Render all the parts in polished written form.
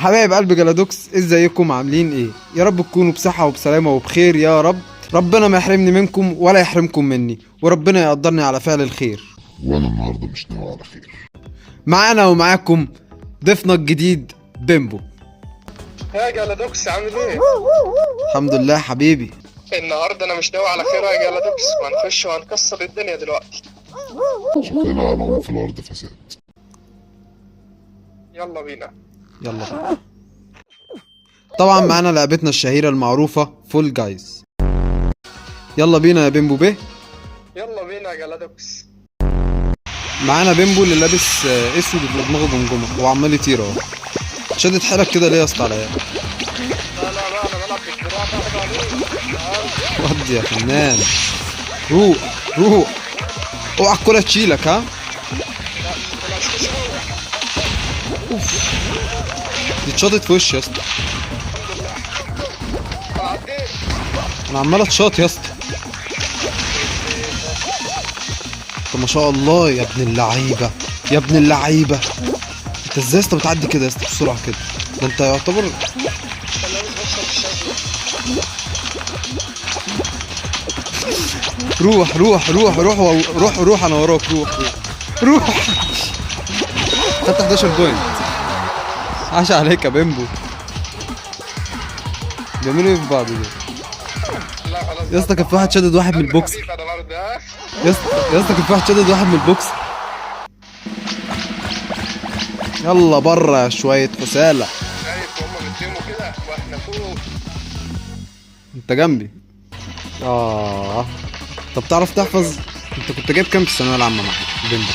حبايب قلب جلادوكس، ازيكم عاملين ايه؟ يا رب تكونوا بصحة وبسلامة وبخير يا رب. ربنا ما يحرمني منكم ولا يحرمكم مني، وربنا يقدرني على فعل الخير. وانا النهارده مش ناوي على خير. معانا ومعاكم ضيفنا الجديد بيمبو. يا جلادوكس عامل ايه؟ الحمد لله حبيبي. النهارده انا مش ناوي على خير يا جلادوكس، وهنخش وهنكسر الدنيا دلوقتي. شكلنا على العموم في الارض فساد. يلا بينا. يلا بقى. طبعا معانا لعبتنا الشهيرة المعروفة فول جايز. يلا بينا يا بيمبو بيه. يلا بينا يا جلادوكس. معانا بيمبو اللي لابس اسود وفي دماغه جمجمة وعمال يطير اهو. شدت حيلك كده ليه يا اسطى على ايه؟ لا بقى انا بلعب بالدراع بقى عليه. ودي يا فنان. روح روح، اوعى الكورة تشيلك ها. دي اتشاطت في وشي يا اسطى. انا عمال اتشاط يا اسطى. طب ما شاء الله يا ابن اللعيبه، يا ابن اللعيبه. انت ازاي يا اسطى بتعدي كده يا اسطى بسرعه كده؟ ده انت يعتبر روح روح روح روح روح روح، انا وراك. روح روح روح. خدت 11 بوينت. عاش عليك يا بيمبو. بيعملوا ايه في بعض دول؟ يا اسطى كان في واحد شدد واحد من البوكس. يا اسطى كان في واحد شدد واحد من البوكس. يلا بره يا شويه فسالة. شايف هما بيترموا كده واحنا فوق. انت جنبي. طب تعرف تحفظ؟ انت كنت جايب كام في الثانويه العامه مع بيمبو؟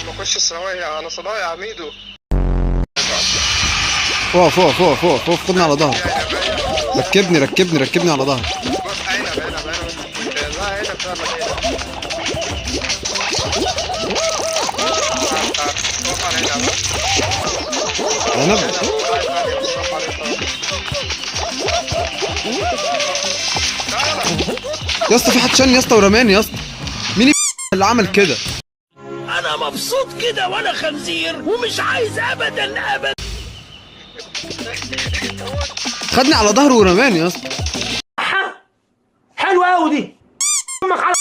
لما اخش الثانويه انا صدايع يا ميدو. فوق فوق فوق فوق فوق، خدني على ظهرك. ركبني ركبني ركبني على ظهرك. عنب. يا اسطى في حد شان يا اسطى ورماني يا اسطى. مين اللي عمل كده؟ انا مبسوط كده وانا خنزير ومش عايز ابدا ابدا. خدني على ظهره ورماني يا اسطى. حلوه قوي دي. امك على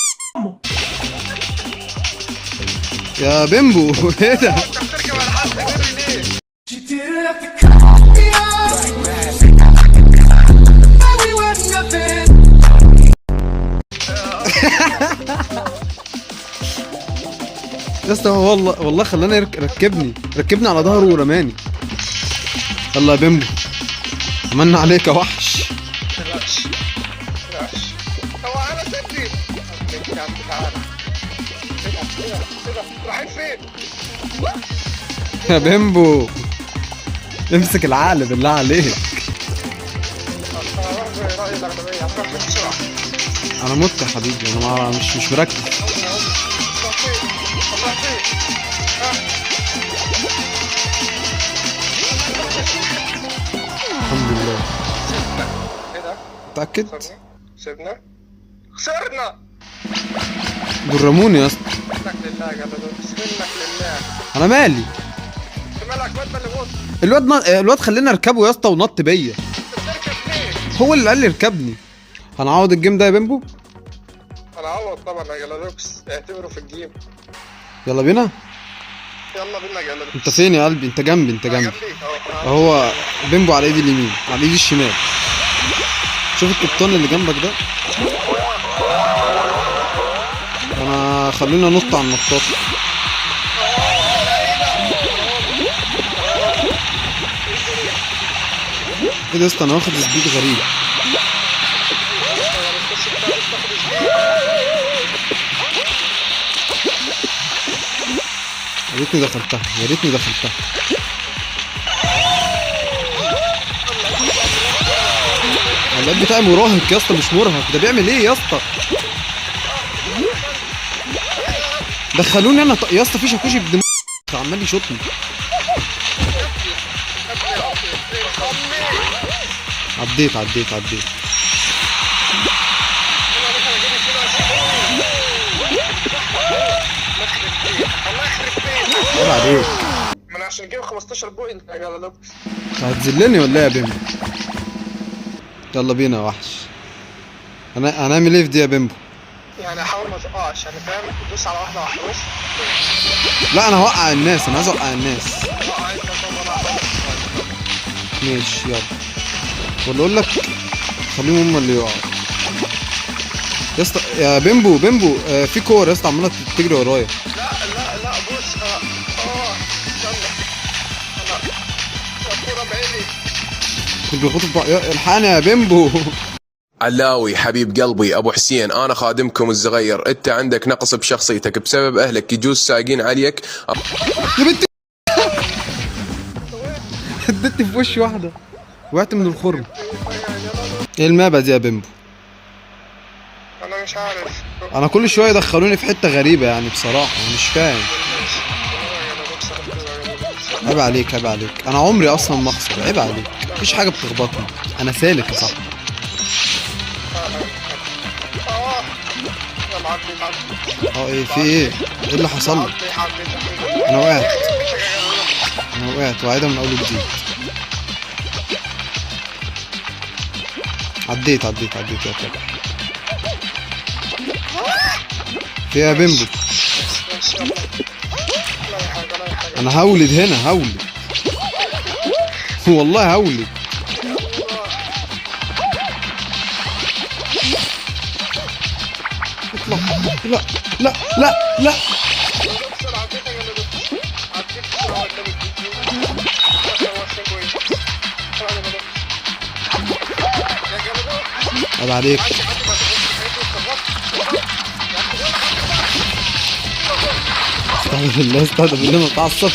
يا بيمبو ايه ده؟ يا اسطى والله خلاني ركبني على ظهره ورماني. يلا يا بيمبو، عملنا عليك يا وحش. تلاش هو انا سيبني. تعالى رايحين فين؟ يا بيمبو امسك العقل بالله عليك. انا هروح برأيي الأغلبية، هتروح فين بسرعة؟ انا مت يا حبيبي، انا مش مركز. هتروح فين؟ الحمد لله. ايه ده؟ متأكد؟ سيبنا خسرنا. دول رموني يا اسطى. منك لله يا جلادوكس، منك لله. انا مالي؟ انت مالك واد اللي موت؟ الواد خلينا اركبه يا اسطى ونط بيا. بتركب ليه؟ هو اللي قال لي اركبني. هنعوض الجيم ده يا بيمبو؟ انا عوض طبعا يا جلادوكس، اعتبره في الجيم. يلا بينا. يلا بينا يا جلادوكس. انت فين يا قلبي؟ انت جنبي انت جنبي. اهو. هو بيمبو على ايدي اليمين، على ايدي الشمال. شوف القبطان اللي جنبك ده. انا خلينا نط على النطاط. ايه ده يا اسطى؟ انا واخد سبيد غريب. يا ريتني دخلتها، يا ريتني دخلتها. اللعب بتاعي مراهق يا اسطى، مش مرهق. ده بيعمل ايه يا اسطى؟ دخلوني انا يا اسطى في شاكوشي ابن عمال يشوطني. عديت. الله يخرب بيتك. عيب عليك. ما انا عشان نجيب 15 بوينت يا جلدوبس. هتذلني ولا ايه يا بيمبو؟ يلا بينا يا وحش. هنعمل ايه في دي يا بيمبو؟ يعني حاول ما تقعش، يعني فاهم، دوس على واحده واحده بس. لا انا هوقع الناس، انا عايز اوقع الناس. عايز طبعا. ماشي يلا. ولا اقول لك خليهم هم اللي يقعوا يا اسطى. يا بيمبو في كور يا اسطى عماله تجري ورايا. لا بص استنى انا الكوره بعيني. بيخبطوا في بعض. الحقني يا بيمبو. علاوي حبيب قلبي ابو حسين، انا خادمكم الصغير. انت عندك نقص بشخصيتك بسبب اهلك يجوز سايقين عليك. يا بنتي ادتني في وشي واحده، وقعت من الخرم. ايه المابة دي يا بيمبو؟ انا مش عارف. انا كل شويه يدخلوني في حته غريبه يعني بصراحه انا مش فاهم. عيب عليك عيب عليك، انا عمري اصلا ما اخسر. عيب عليك، مفيش حاجه بتخبطني، انا سالك يا صاحبي. ايه في ايه؟ ايه اللي حصل لي؟ انا وقعت وعيدها من اول وجديد. عديت يا كابتن. في يا بيمبو. انا هولد هنا، هولد والله هولد. اطلع. لا عيب عليك. استهدف بالله ما تعصبش.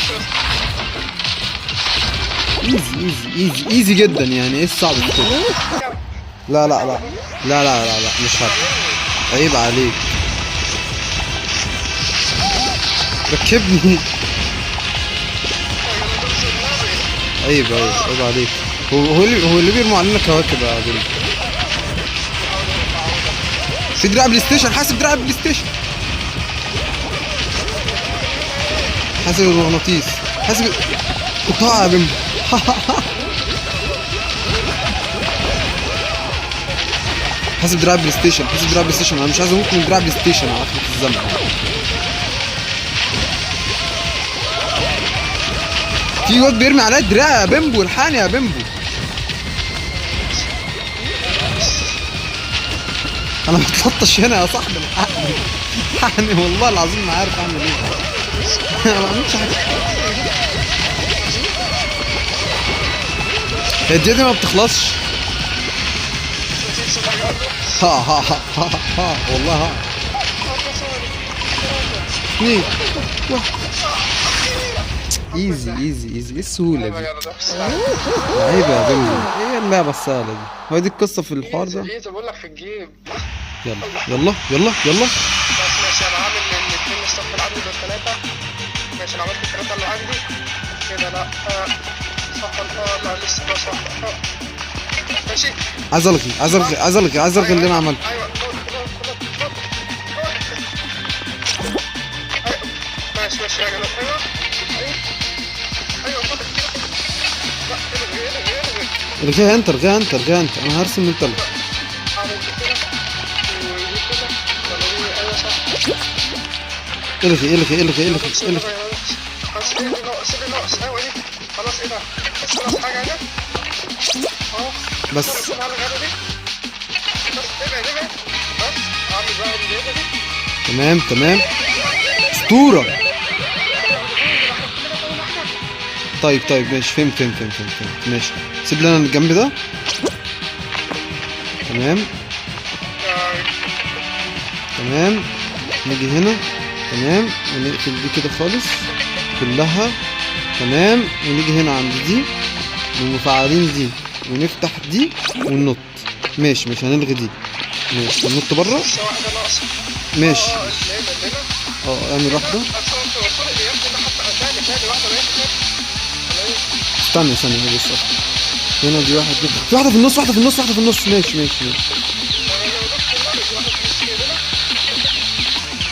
ايزي جدا يعني. ايه الصعب كده؟ لا مش هرب. عيب عليك، ركبني. عيب عليك. هو اللي بيرموا علينا كواكب يا بني. في دراع بلاي ستيشن، حاسب دراع بلاي ستيشن، حاسب المغناطيس، حاسب قطاع يا بيمبو. حاسب دراع بلاي ستيشن، انا مش عايز اموت من دراع بلاي ستيشن على اخر الزمن. في واد بيرمي عليا دراع يا بيمبو، الحقني يا بيمبو. انا بتلطش هنا يا صاحبي، الحقني والله العظيم ما عارف اعمل ايه. انا ما بعملش حاجه. هي دي ما بتخلصش. والله اثنين ايزي ايه السهولة دي؟ عيب يا بيمبو، ايه اللعبة السهلة دي؟ هو دي القصة في الحوار ده؟ بقول لك في الجيم. يلا بس ماشي، انا عامل الاثنين الصف اللي عندي دول 3. ماشي انا عملت ال3 اللي عندي كده. لا صح لا لسه ده صح. ماشي عايز الغي اللي انا عملته. ايوه ماشي يا جماعه. ايوه رجع انت انا هرسم انت اللي. الغي خلاص ايه ده؟ خلاص حاجه هنا. بس تمام اسطوره. طيب ماشي، فهمت. ماشي، سيب لنا الجنب ده. تمام نيجي هنا. تمام ونقفل دي كده خالص كلها. تمام ونيجي هنا عند دي ومفعلين دي ونفتح دي وننط. ماشي هنلغي دي. ماشي ننط بره. ماشي اعمل واحدة. استنى بس هنا دي واحدة. في واحدة في النص. ماشي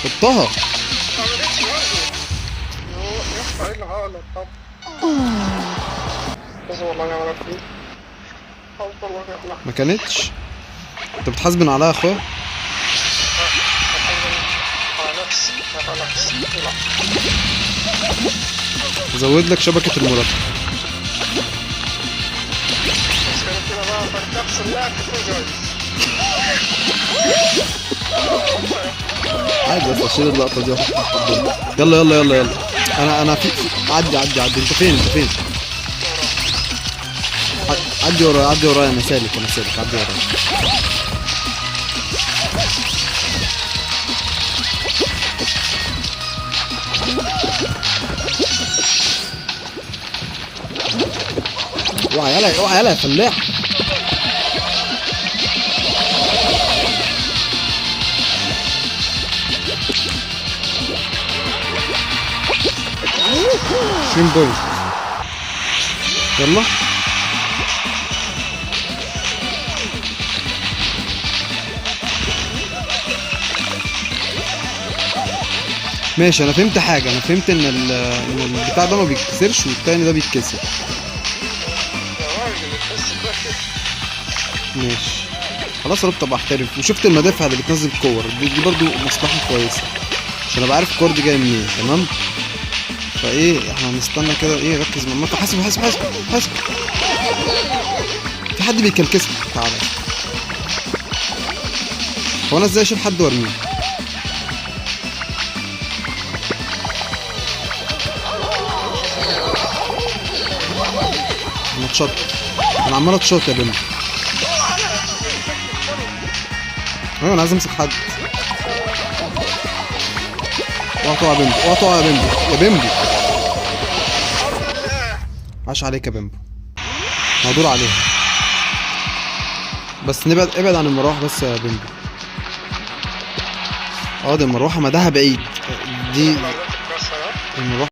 حطها. بس والله يا ولد فيه والله يا ولد ما كانتش. انت بتحاسبن عليها يا اخويا؟ نفس لا زود لك شبكة المربع. بس كانت كده بقى نفس اللاعب تكون جايز. عادي بس اشيل اللقطة دي. يلا يلا يلا يلا. انا في عدي انت فين عدي ورايا انا سالك عدي ورايا. اوعى يلا يا فلاح. شين بوينت. يلا ماشي. انا فهمت حاجه، انا فهمت ان البتاع ده ما بيتكسرش والتاني ده بيتكسر. ماشي خلاص قربت ابقى احترف. وشفت المدافع اللي بتنزل كور دي برضو مصلحه كويسه عشان ابقى عارف الكور دي جايه منين. تمام. فايه احنا هنستنى كده. ايه ركز مع المطر. حاسب في حد بيكلكسني. تعالى. هو انا ازاي اشيل حد وارميه؟ انا اتشط. انا عمال اتشط يا بنت. ايوه انا عايز امسك حد. اوعى تقع يا بيمبو. عاش عليك يا بيمبو. هدور عليها بس ابعد عن المروحه بس يا بيمبو. دي المروحه مداها بعيد. دي المروحه.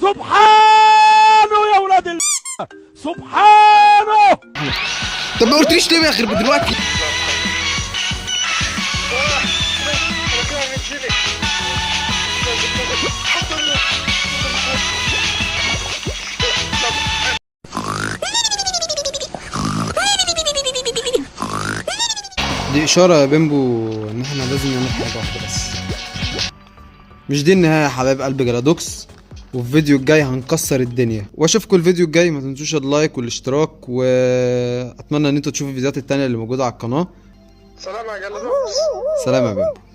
سبحانه يا ولاد سبحانه. طب ما قلتليش ليه يا اخي دلوقتي؟ دي اشاره يا بيمبو ان احنا لازم نعمل حاجه واحده بس. مش دي النهايه يا حبايب قلب جرادوكس. وفي الفيديو الجاي هنكسر الدنيا. واشوفكم الفيديو الجاي. ما تنسوش اللايك والاشتراك واتمنى ان انتوا تشوفوا الفيديوهات التانية اللي موجوده على القناه. سلام يا جلدوس. سلام يا بيمبو.